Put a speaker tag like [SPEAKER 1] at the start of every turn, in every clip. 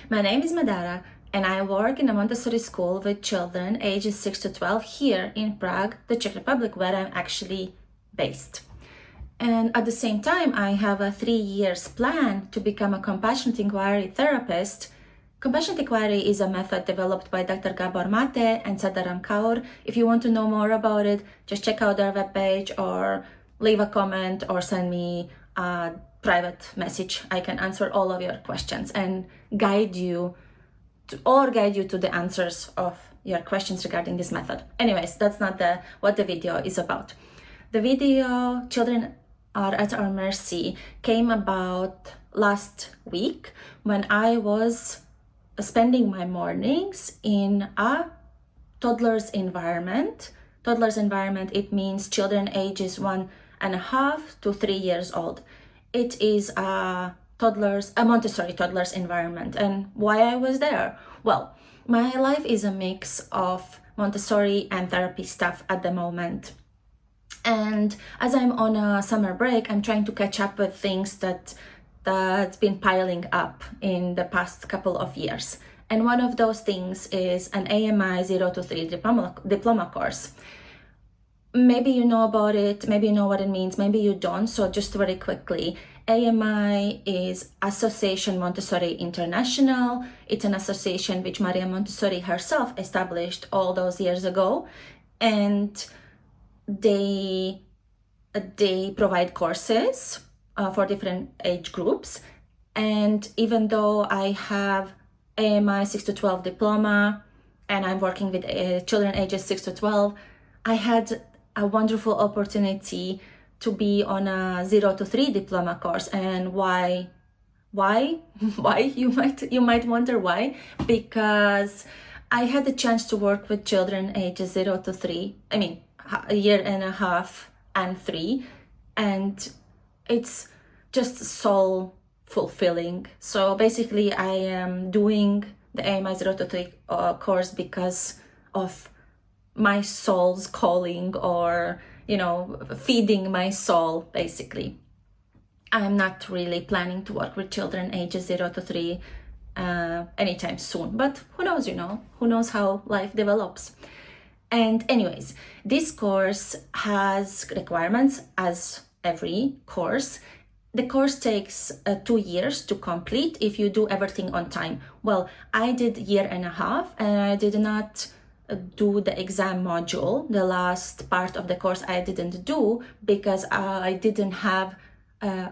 [SPEAKER 1] My name is Madara and I work in a Montessori school with children ages 6 to 12 here in Prague, the Czech Republic, where I'm actually based. And at the same time, I have a 3 years plan to become a compassionate inquiry therapist. Compassionate inquiry is a method developed by Dr. Gabor Mate and Sadaram Kaur. If you want to know more about it, just check out their webpage or leave a comment or send me a private message. I can answer all of your questions and guide you to the answers of your questions regarding this method. Anyways, that's not what the video is about. The video, Children Are at Our Mercy, came about last week when I was spending my mornings in a toddler's environment. Toddler's environment, it means children ages 1.5 to 3 years old. It is a Montessori toddler's environment. And why I was there? Well, my life is a mix of Montessori and therapy stuff at the moment. And as I'm on a summer break, I'm trying to catch up with things that's been piling up in the past couple of years. And one of those things is an AMI 0 to 3 diploma course. Maybe you know about it, maybe you know what it means, maybe you don't. So just very quickly, AMI is Association Montessori International. It's an association which Maria Montessori herself established all those years ago. And they provide courses for different age groups. And even though I have AMI 6 to 12 diploma and I'm working with children ages 6 to 12, I had a wonderful opportunity to be on a 0 to 3 diploma course. And why you might wonder why. Because I had the chance to work with children ages 0 to 3, a year and a half and 3, and it's just soul fulfilling. So basically I am doing the AMI 0 to 3 course because of my soul's calling, or feeding my soul. Basically, I'm not really planning to work with children ages 0 to 3 anytime soon, but who knows, who knows how life develops. And anyways, this course has requirements as every course. The course takes 2 years to complete if you do everything on time. Well, I did 1.5 years and I did not do the exam module. The last part of the course I didn't do because I didn't have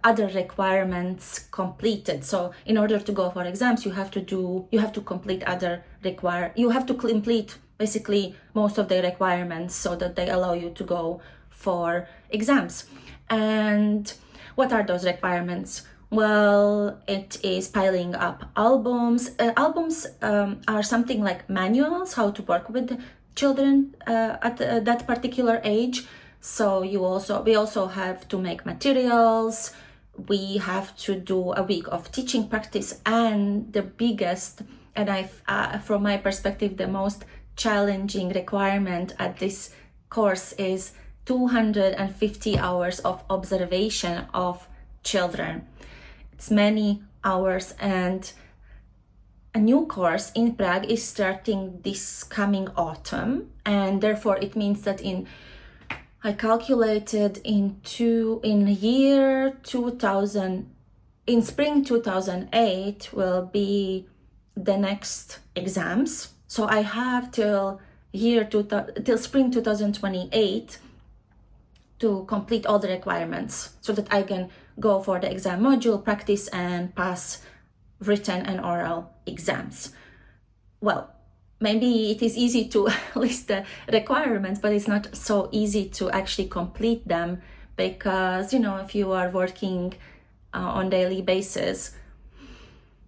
[SPEAKER 1] other requirements completed. So in order to go for exams, you have to complete basically most of the requirements so that they allow you to go for exams. And what are those requirements? Well, it is piling up albums. Albums are something like manuals, how to work with children at that particular age. So we also have to make materials. We have to do a week of teaching practice, and the biggest, and from my perspective, the most challenging requirement at this course is 250 hours of observation of children. It's many hours, and a new course in Prague is starting this coming autumn, and therefore it means that I calculated in spring 2008 will be the next exams. So I have till spring 2028 to complete all the requirements so that I can go for the exam module, practice, and pass written and oral exams. Well, maybe it is easy to list the requirements, but it's not so easy to actually complete them because, if you are working on daily basis,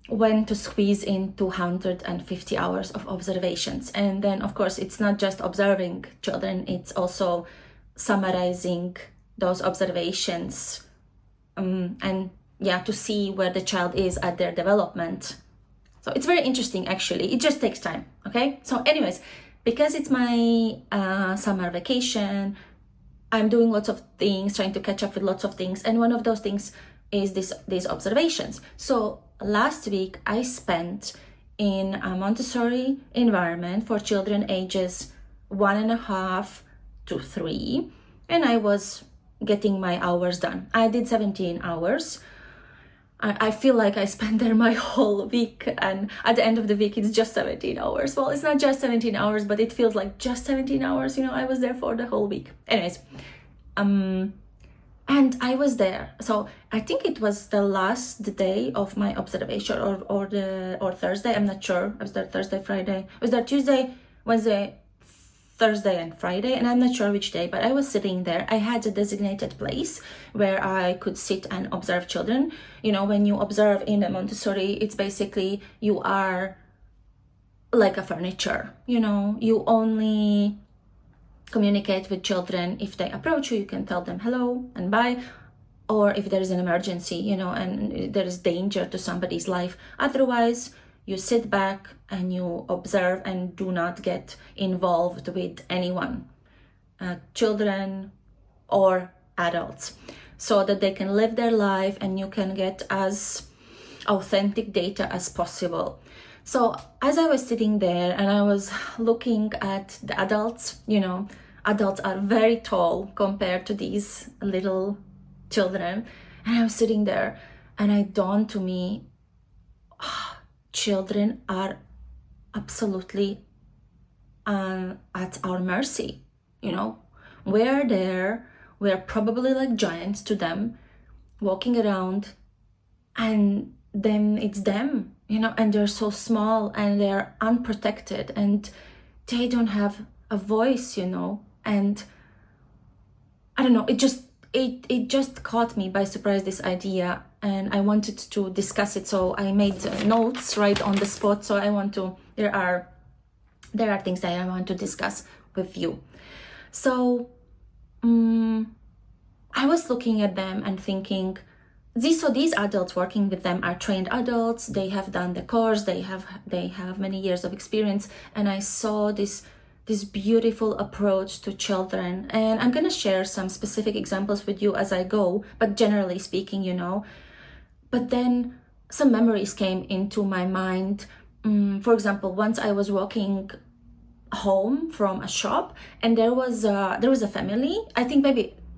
[SPEAKER 1] when to squeeze in 250 hours of observations. And then, of course, it's not just observing children, it's also summarizing those observations to see where the child is at their development. So it's very interesting, actually. It just takes time, okay? So anyways, because it's my summer vacation, I'm doing lots of things, trying to catch up with lots of things. And one of those things is these observations. So last week I spent in a Montessori environment for children ages 1.5 to 3, and I was getting my hours done. I did 17 hours. I feel like I spent there my whole week, and at the end of the week it's just 17 hours. Well, it's not just 17 hours, but it feels like just 17 hours. I was there for the whole week. Anyways, and I was there. So I think it was the last day of my observation, or Thursday. I'm not sure. I was there Thursday, Friday. I was there Tuesday, Wednesday, Thursday and Friday, and I'm not sure which day, but I was sitting there. I had a designated place where I could sit and observe children. When you observe in a Montessori, it's basically you are like a furniture. You only communicate with children if they approach you. You can tell them hello and bye, or if there is an emergency, and there is danger to somebody's life. Otherwise, you sit back and you observe and do not get involved with anyone, children or adults, so that they can live their life and you can get as authentic data as possible. So as I was sitting there and I was looking at the adults, adults are very tall compared to these little children, and I was sitting there and it dawned to me, children are absolutely at our mercy. We're there, we're probably like giants to them, walking around, and then it's them, and they're so small and they're unprotected and they don't have a voice, and I don't know, it just caught me by surprise, this idea, and I wanted to discuss it. So I made notes right on the spot. So there are things that I want to discuss with you. So I was looking at them and thinking, these adults working with them are trained adults. They have done the course. They have many years of experience, and I saw this beautiful approach to children. And I'm going to share some specific examples with you as I go, but generally speaking, But then some memories came into my mind. For example, once I was walking home from a shop, and there was a family. I think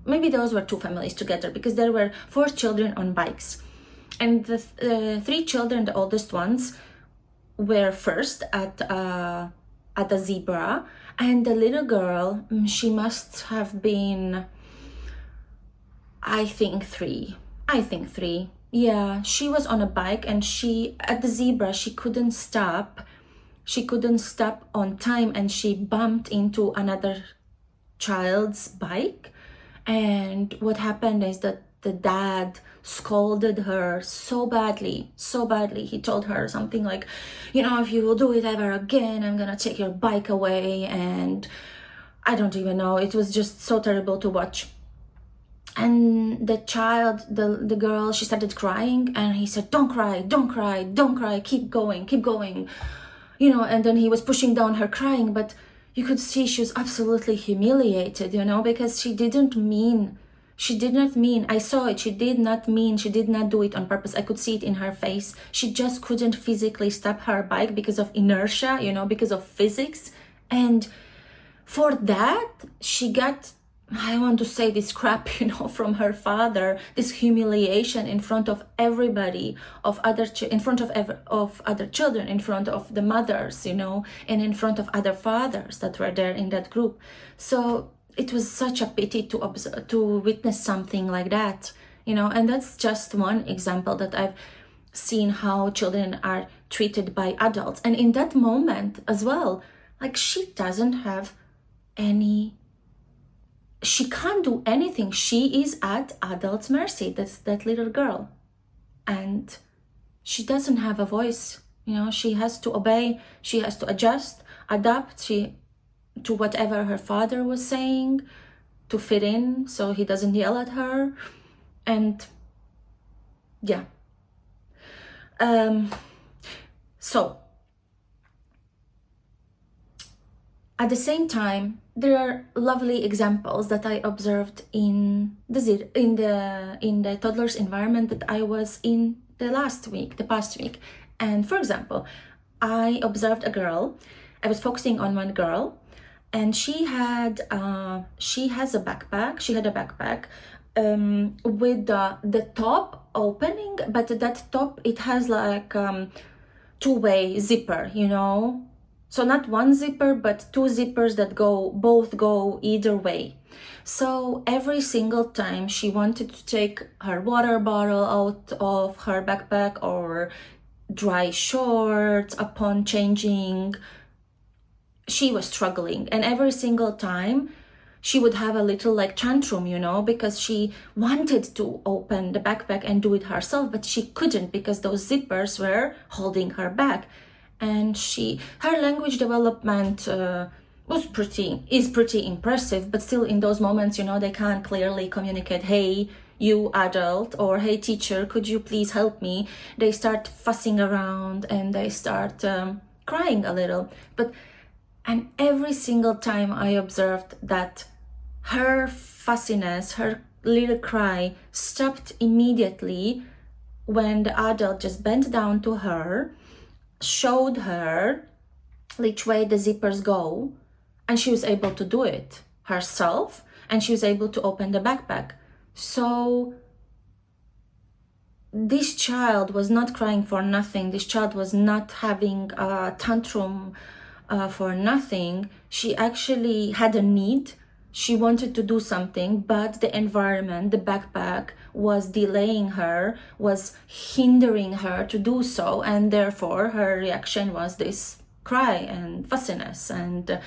[SPEAKER 1] maybe those were two families together, because there were 4 children on bikes, and the 3 children, the oldest ones, were first at a zebra, and the little girl, she must have been, I think 3. Yeah, she was on a bike, and at the zebra, she couldn't stop on time, and she bumped into another child's bike. And what happened is that the dad scolded her so badly. He told her something like, if you will do it ever again, I'm gonna take your bike away. And I don't even know, it was just so terrible to watch. And the child, the girl, she started crying, and he said, don't cry, keep going. And then he was pushing down her crying, but you could see she was absolutely humiliated, because she did not mean, I saw it, she did not do it on purpose. I could see it in her face. She just couldn't physically stop her bike because of inertia, because of physics. And for that, she got, I want to say, this crap, from her father, this humiliation in front of everybody, in front of other children, in front of the mothers, and in front of other fathers that were there in that group. So it was such a pity to witness something like that, and that's just one example that I've seen how children are treated by adults. And in that moment as well, like, she can't do anything. She is at adults' mercy. That's that little girl. And she doesn't have a voice. She has to obey. She has to adjust, adapt to whatever her father was saying, to fit in so he doesn't yell at her. And yeah. So at the same time, there are lovely examples that I observed in the toddlers environment that I was in the past week. And for example, I observed a girl. I was focusing on one girl, and she has a backpack. She had a backpack with the top opening, but that top, it has like two-way zipper, so not one zipper, but two zippers that both go either way. So every single time she wanted to take her water bottle out of her backpack or dry shorts upon changing, she was struggling. And every single time she would have a little like tantrum, because she wanted to open the backpack and do it herself, but she couldn't because those zippers were holding her back. And her language development is pretty impressive, but still in those moments, they can't clearly communicate, hey, you adult, or hey, teacher, could you please help me? They start fussing around and they start crying a little. And every single time I observed that her fussiness, her little cry stopped immediately when the adult just bent down to her, showed her which way the zippers go, and she was able to do it herself, and she was able to open the backpack. So this child was not crying for nothing. This child was not having a tantrum for nothing. She actually had a need. She wanted to do something, but the environment, the backpack, was delaying her, was hindering her to do so, and therefore her reaction was this cry and fussiness and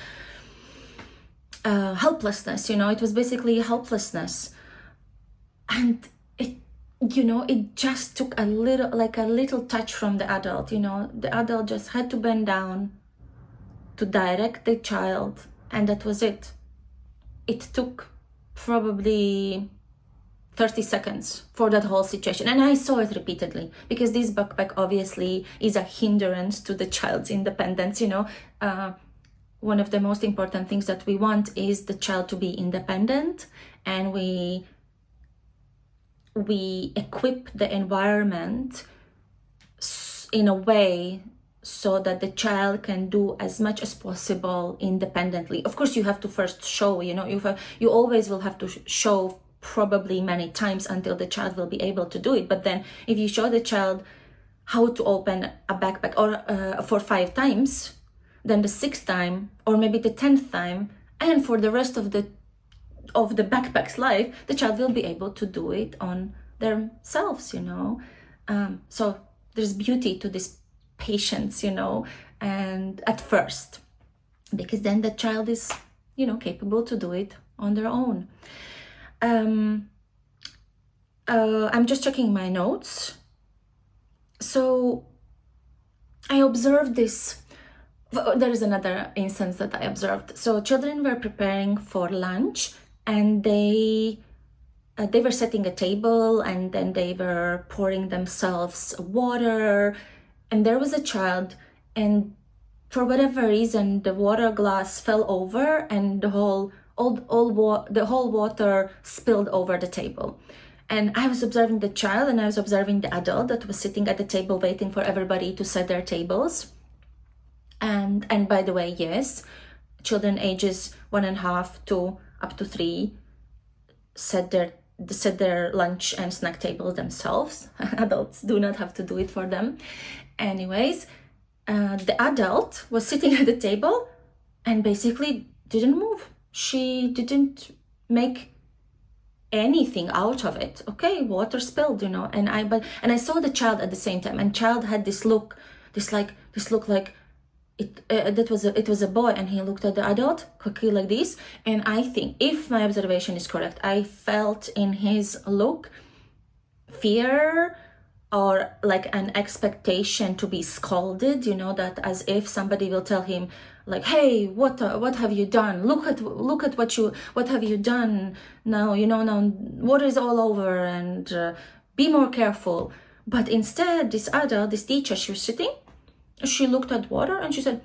[SPEAKER 1] helplessness. It was basically helplessness. And it just took a little touch from the adult. The adult just had to bend down to direct the child, and that was it. It took probably 30 seconds for that whole situation. And I saw it repeatedly, because this backpack obviously is a hindrance to the child's independence. One of the most important things that we want is the child to be independent, and we equip the environment in a way so that the child can do as much as possible independently. Of course, you have to first show, you always will have to show probably many times until the child will be able to do it. But then if you show the child how to open a backpack or for 5 times, then the 6th time or maybe the 10th time, and for the rest of the backpack's life, the child will be able to do it on themselves. So there's beauty to this patience, and at first, because then the child is, capable to do it on their own. I'm just checking my notes. So I observed this. There is another instance that I observed. So children were preparing for lunch, and they were setting a table, and then they were pouring themselves water. And there was a child, and for whatever reason, the water glass fell over, and the whole water spilled over the table. And I was observing the child, and I was observing the adult that was sitting at the table waiting for everybody to set their tables. And by the way, yes, children ages 1.5 to up to 3 set their lunch and snack tables themselves. Adults do not have to do it for them. Anyways, the adult was sitting at the table and basically didn't move. She didn't make anything out of it. Okay, water spilled, and I saw the child at the same time, and child had this look like it was a boy, and he looked at the adult quickly like this. And I think, if my observation is correct, I felt in his look fear, or like an expectation to be scolded, that as if somebody will tell him like, hey, what have you done? Look at what have you done now? Now water is all over, and be more careful. But instead, this teacher, she was sitting, she looked at water and she said,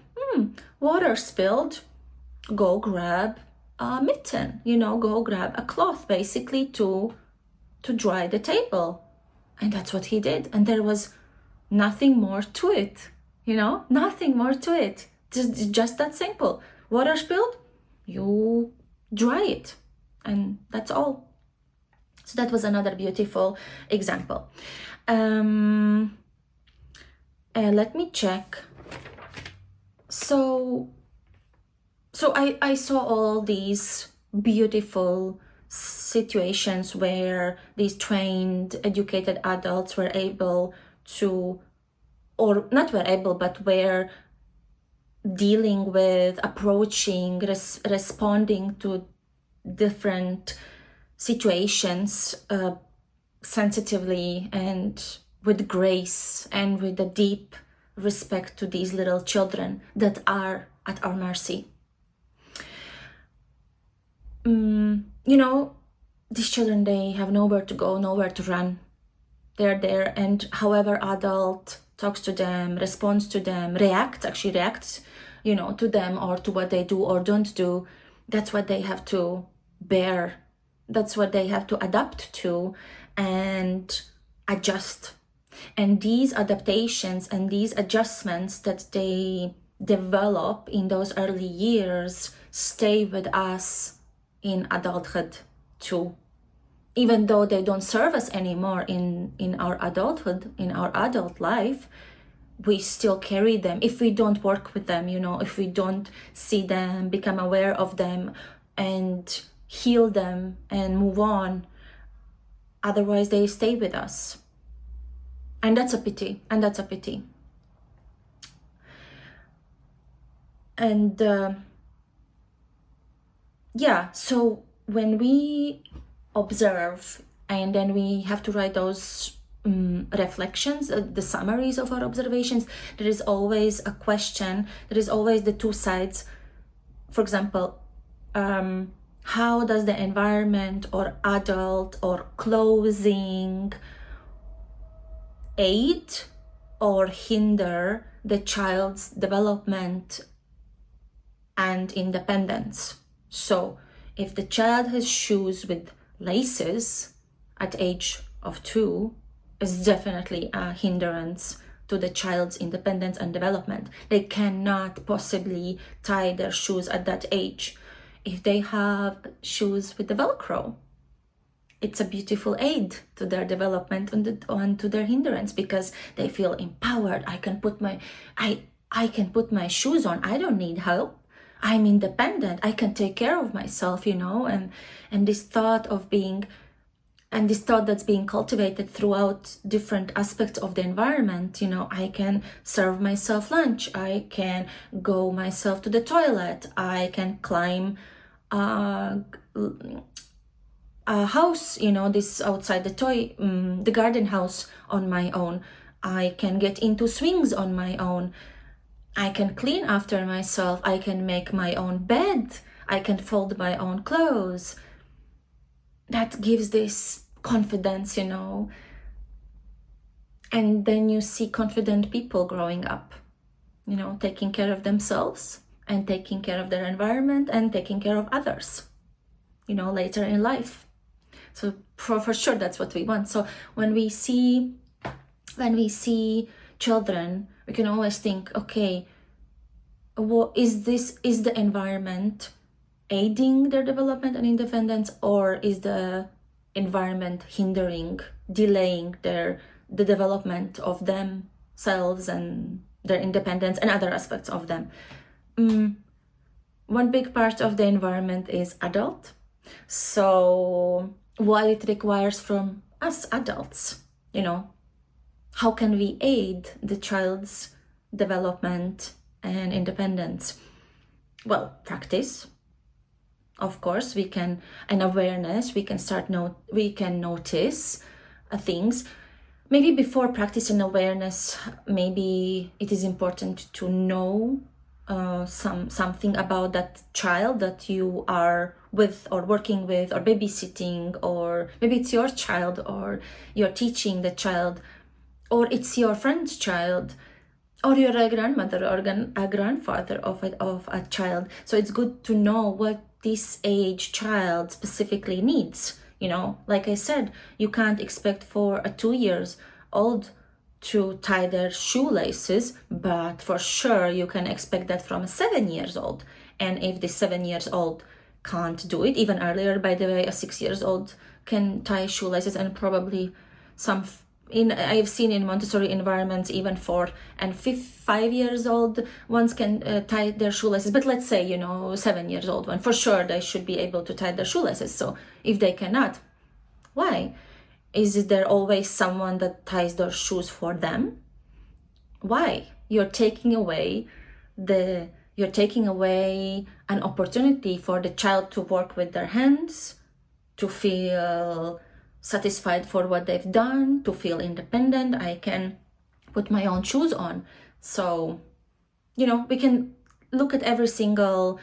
[SPEAKER 1] water spilled, go grab a mitten, go grab a cloth, basically to dry the table. And that's what he did. And there was nothing more to it. nothing more to it. Just that simple. Water spilled, you dry it, and that's all. So that was another beautiful example. Let me check. So I saw all these beautiful situations where these trained, educated adults were able to, or not were able, but were dealing with, approaching, responding to different situations sensitively and with grace and with a deep respect to these little children that are at our mercy. These children, they have nowhere to go, nowhere to run. They're there, and however adult talks to them, responds to them, reacts to them or to what they do or don't do, that's what they have to bear. That's what they have to adapt to and adjust. And these adaptations and these adjustments that they develop in those early years stay with us in adulthood too. Even though they don't serve us anymore in our adulthood, in our adult life, we still carry them if we don't work with them, if we don't see them, become aware of them and heal them and move on. Otherwise they stay with us. And that's a pity. And so when we observe and then we have to write those reflections, the summaries of our observations, there is always a question, there is always the two sides. For example, how does the environment or adult or clothing aid or hinder the child's development and independence? So if the child has shoes with laces at age of 2, is definitely a hindrance to the child's independence and development. They cannot possibly tie their shoes at that age. If they have shoes with the Velcro, it's a beautiful aid to their development and to their hindrance, because they feel empowered. I can put my shoes on. I don't need help. I'm independent. I can take care of myself, and this thought of being, and this thought that's being cultivated throughout different aspects of the environment. I can serve myself lunch. I can go myself to the toilet. I can climb a house, this outside the garden house on my own. I can get into swings on my own. I can clean after myself. I can make my own bed. I can fold my own clothes. That gives this confidence, and then you see confident people growing up, taking care of themselves and taking care of their environment and taking care of others, later in life. So for sure, that's what we want. So when we see children, we can always think, okay, is the environment aiding their development and independence, or is the environment hindering, delaying the development of themselves and their independence and other aspects of them? One big part of the environment is adult. So what it requires from us adults, how can we aid the child's development and independence? Well, practice. Of course, we can, and awareness, we can notice things. Maybe before practice and awareness, maybe it is important to know something about that child that you are with or working with or babysitting, or maybe it's your child or you're teaching the child, or it's your friend's child, or you're a grandmother or a grandfather of a child. So it's good to know what this age child specifically needs. Like I said, you can't expect for a 2 years old to tie their shoelaces, but for sure you can expect that from a 7 years old. And if the 7 years old can't do it, even earlier, by the way, a 6 years old can tie shoelaces, and probably I've seen in Montessori environments even 4 and 5 years old ones can tie their shoelaces. But let's say 7 years old one, for sure they should be able to tie their shoelaces. So if they cannot, why? Is there always someone that ties their shoes for them? Why? You're taking away an opportunity for the child to work with their hands, to feel satisfied for what they've done, to feel independent. I can put my own shoes on. So, we can look at every single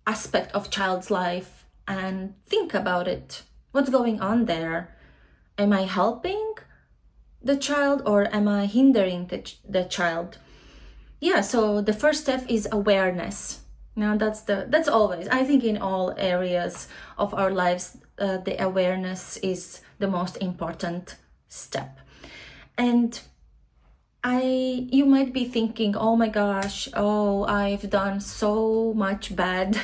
[SPEAKER 1] aspect of child's life and think about it. What's going on there? Am I helping the child or am I hindering the child? Yeah, so the first step is awareness. Now that's always, I think, in all areas of our lives, the awareness is the most important step. And you might be thinking, oh my gosh, I've done so much bad,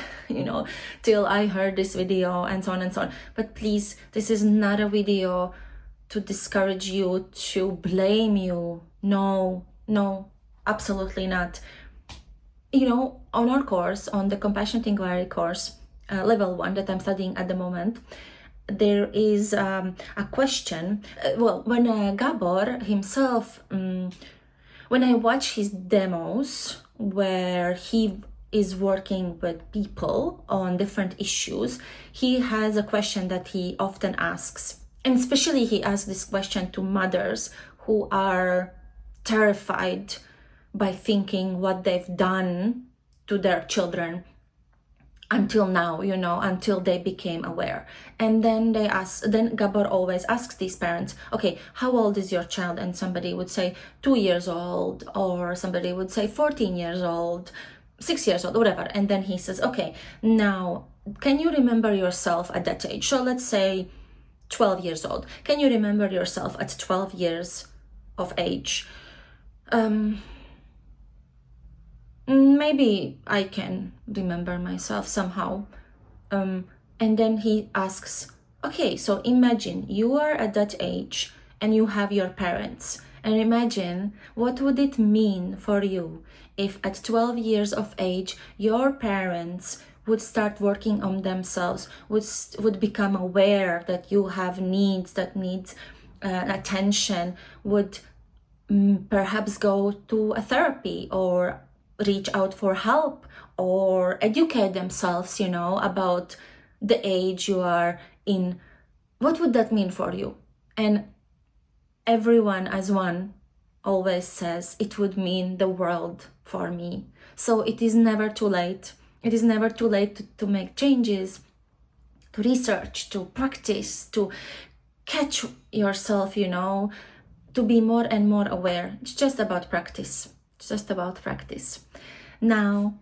[SPEAKER 1] till I heard this video and so on and so on. But please, this is not a video to discourage you, to blame you. No, absolutely not. On our course, on the Compassionate Inquiry course, level 1 that I'm studying at the moment, there is a question. When Gabor himself, when I watch his demos where he is working with people on different issues, he has a question that he often asks. And especially he asks this question to mothers who are terrified by thinking what they've done to their children until now, until they became aware. And then then Gabor always asks these parents, okay, how old is your child? And somebody would say 2 years old, or somebody would say 14 years old, 6 years old, whatever. And then he says, okay, now, can you remember yourself at that age? So let's say 12 years old. Can you remember yourself at 12 years of age? Maybe I can remember myself somehow. And then he asks, okay, so imagine you are at that age and you have your parents. And imagine what would it mean for you if at 12 years of age your parents would start working on themselves, would become aware that you have needs, that needs attention, would perhaps go to a therapy or reach out for help or educate themselves, about the age you are in. What would that mean for you? And everyone as one always says it would mean the world for me. So it is never too late. It is never too late to make changes, to research, to practice, to catch yourself, to be more and more aware. It's just about practice. It's just about practice. Now,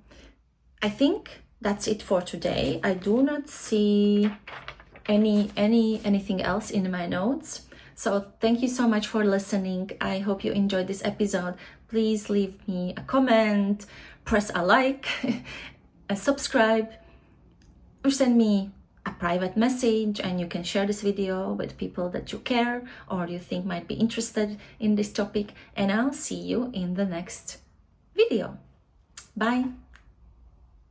[SPEAKER 1] I think that's it for today. I do not see anything else in my notes. So thank you so much for listening. I hope you enjoyed this episode. Please leave me a comment, press a like, subscribe, or send me a private message, and you can share this video with people that you care or you think might be interested in this topic. And I'll see you in the next video. Bye.